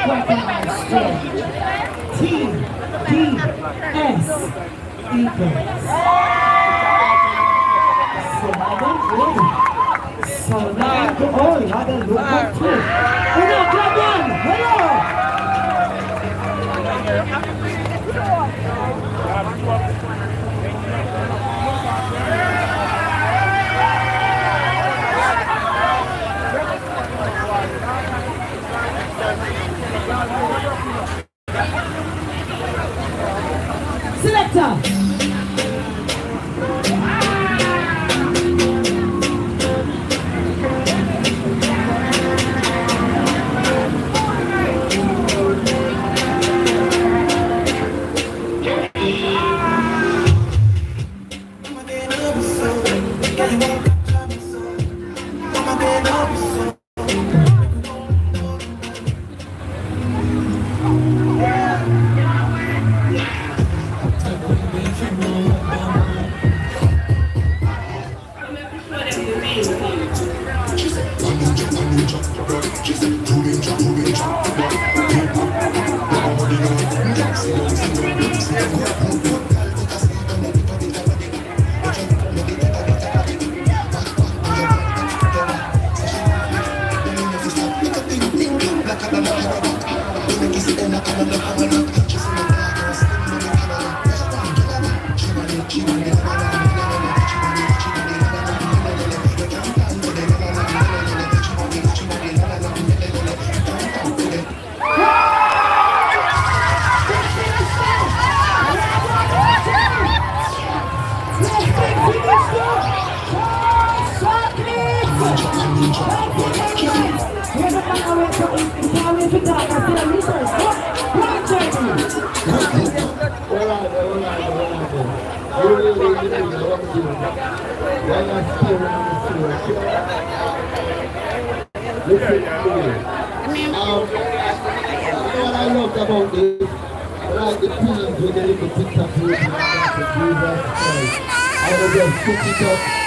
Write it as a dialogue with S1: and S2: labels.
S1: recognize strength. TDS equals. So now good. So now good. Oh, you had a look at two. Uno, grab one. Hello. Selector. What I loved about this, like the teams with the little TikTok videos and Jesus Christ. I was just put it up.